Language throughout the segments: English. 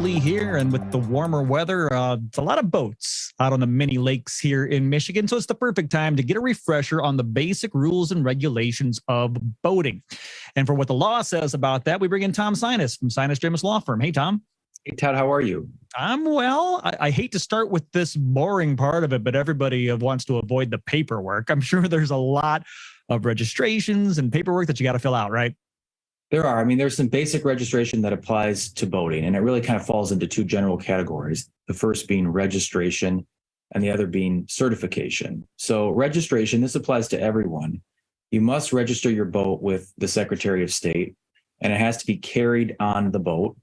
chilly here, and with the warmer weather, it's a lot of boats out on the mini lakes here in Michigan. So it's the perfect time to get a refresher on the basic rules and regulations of boating. And for what the law says about that, we bring in Tom Sinas from Sinas James Law Firm. Hey, Tom. Hey, Todd, how are you? I'm well. I hate to start with this boring part of it, but everybody wants to avoid the paperwork. I'm sure there's a lot of registrations and paperwork that you got to fill out, right? There are. There's some basic registration that applies to boating, and it really kind of falls into two general categories. The first being registration and the other being certification. So registration, this applies to everyone. You must register your boat with the Secretary of State, and it has to be carried on the boat.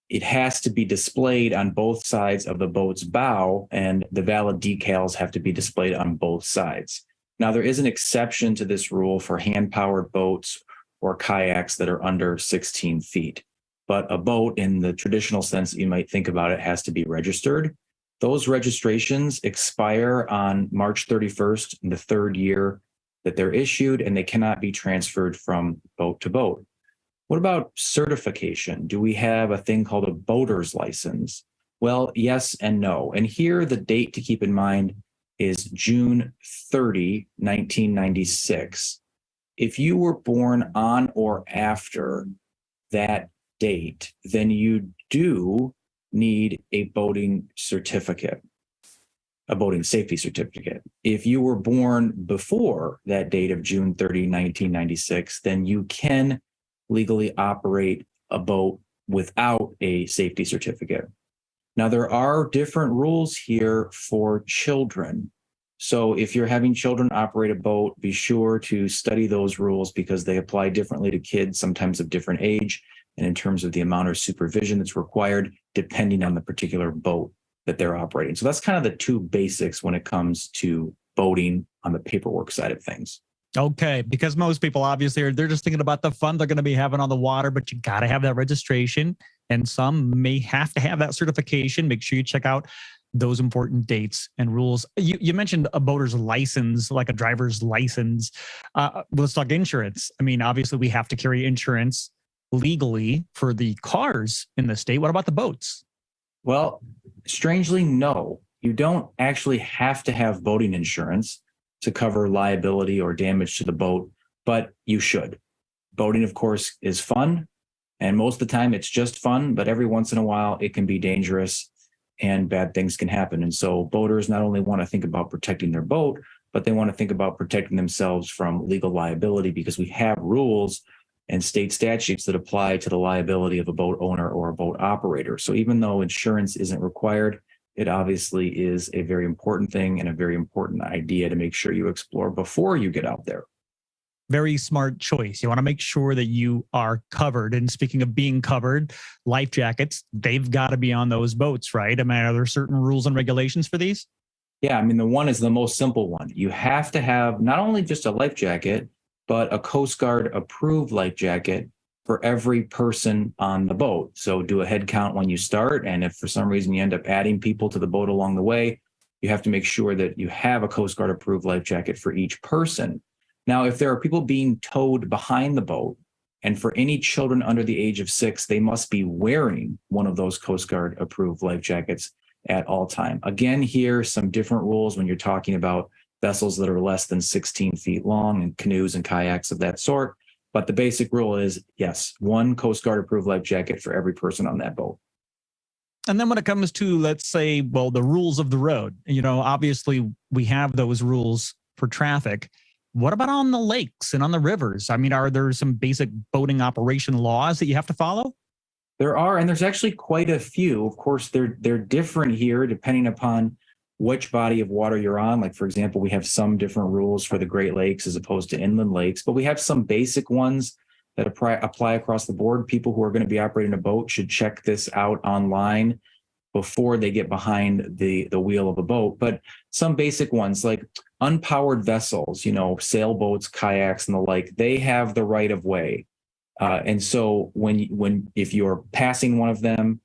It has to be displayed on both sides of the boat's bow, and the valid decals have to be displayed on both sides. Now, there is an exception to this rule for hand-powered boats or kayaks that are under 16 feet. But a boat, in the traditional sense that you might think about it, has to be registered. Those registrations expire on March 31st, in the third year that they're issued, and they cannot be transferred from boat to boat. What about certification? Do we have a thing called a boater's license? Well, yes and no. And here the date to keep in mind is June 30, 1996. If you were born on or after that date, then you do need a boating certificate, a boating safety certificate. If you were born before that date of June 30, 1996, then you can legally operate a boat without a safety certificate. Now, there are different rules here for children. So if you're having children operate a boat, be sure to study those rules because they apply differently to kids, sometimes of different age, and in terms of the amount of supervision that's required, depending on the particular boat that they're operating. So that's kind of the two basics when it comes to boating on the paperwork side of things. Okay, because most people obviously they're just thinking about the fun they're going to be having on the water, but you got to have that registration, and some may have to have that certification. Make sure you check out those important dates and rules. You mentioned a boater's license, like a driver's license. Let's talk insurance. Obviously we have to carry insurance legally for the cars in the state. What about the boats? Well, strangely, no. You don't actually have to have boating insurance to cover liability or damage to the boat, but you should. Boating, of course, is fun, and most of the time it's just fun, but every once in a while it can be dangerous and bad things can happen. And so boaters not only want to think about protecting their boat, but they want to think about protecting themselves from legal liability because we have rules and state statutes that apply to the liability of a boat owner or a boat operator. So even though insurance isn't required, it obviously is a very important thing and a very important idea to make sure you explore before you get out there. Very smart choice. You want to make sure that you are covered. And speaking of being covered, life jackets, they've got to be on those boats, right? Are there certain rules and regulations for these? Yeah, the one is the most simple one. You have to have not only just a life jacket, but a Coast Guard approved life jacket for every person on the boat. So do a head count when you start. And if for some reason you end up adding people to the boat along the way, you have to make sure that you have a Coast Guard approved life jacket for each person. Now, if there are people being towed behind the boat, and for any children under the age of 6, they must be wearing one of those Coast Guard approved life jackets at all time. Again, here, some different rules when you're talking about vessels that are less than 16 feet long and canoes and kayaks of that sort. But the basic rule is, yes, one Coast Guard approved life jacket for every person on that boat. And then when it comes to, let's say, the rules of the road, obviously we have those rules for traffic. What about on the lakes and on the rivers? Are there some basic boating operation laws that you have to follow? There are, and there's actually quite a few. Of course, they're different here depending upon which body of water you're on. Like, for example, we have some different rules for the Great Lakes as opposed to inland lakes, but we have some basic ones that apply across the board. People who are going to be operating a boat should check this out online before they get behind the wheel of a boat. But some basic ones like unpowered vessels, sailboats, kayaks, and the like, they have the right of way. And so if you're passing one of them,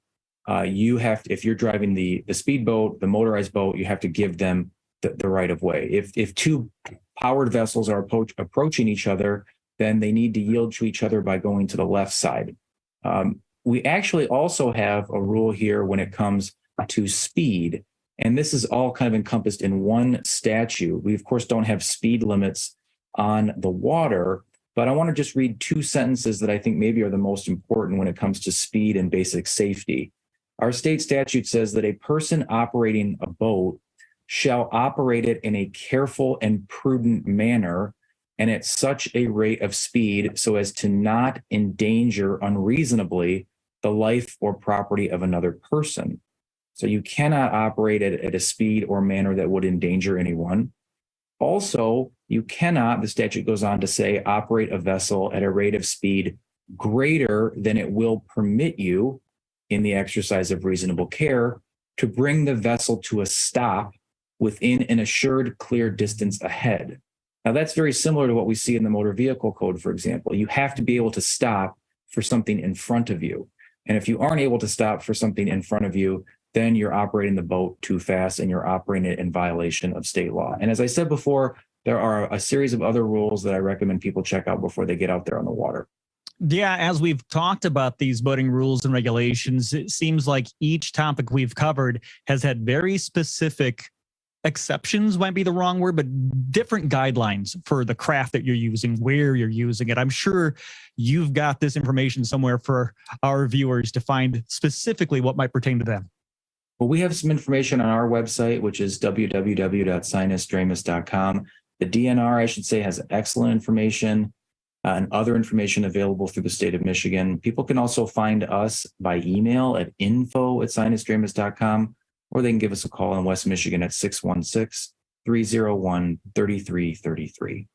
you have to, if you're driving the speedboat, the motorized boat, you have to give them the right of way. If two powered vessels are approaching each other, then they need to yield to each other by going to the left side. we actually also have a rule here when it comes to speed. And this is all kind of encompassed in one statute. We, of course, don't have speed limits on the water, but I want to just read two sentences that I think maybe are the most important when it comes to speed and basic safety. Our state statute says that a person operating a boat shall operate it in a careful and prudent manner and at such a rate of speed so as to not endanger unreasonably the life or property of another person. So you cannot operate it at a speed or manner that would endanger anyone. Also, you cannot, the statute goes on to say, operate a vessel at a rate of speed greater than it will permit you in the exercise of reasonable care to bring the vessel to a stop within an assured clear distance ahead. Now, that's very similar to what we see in the motor vehicle code, for example. You have to be able to stop for something in front of you. And if you aren't able to stop for something in front of you, then you're operating the boat too fast and you're operating it in violation of state law. And as I said before, there are a series of other rules that I recommend people check out before they get out there on the water. Yeah, as we've talked about these boating rules and regulations, it seems like each topic we've covered has had very specific exceptions, might be the wrong word, but different guidelines for the craft that you're using, where you're using it. I'm sure you've got this information somewhere for our viewers to find specifically what might pertain to them. Well, we have some information on our website, which is www.sinusdramus.com. The DNR, I should say, has excellent information and other information available through the state of Michigan. People can also find us by email at info@sinusdramus.com, or they can give us a call in West Michigan at 616-301-3333.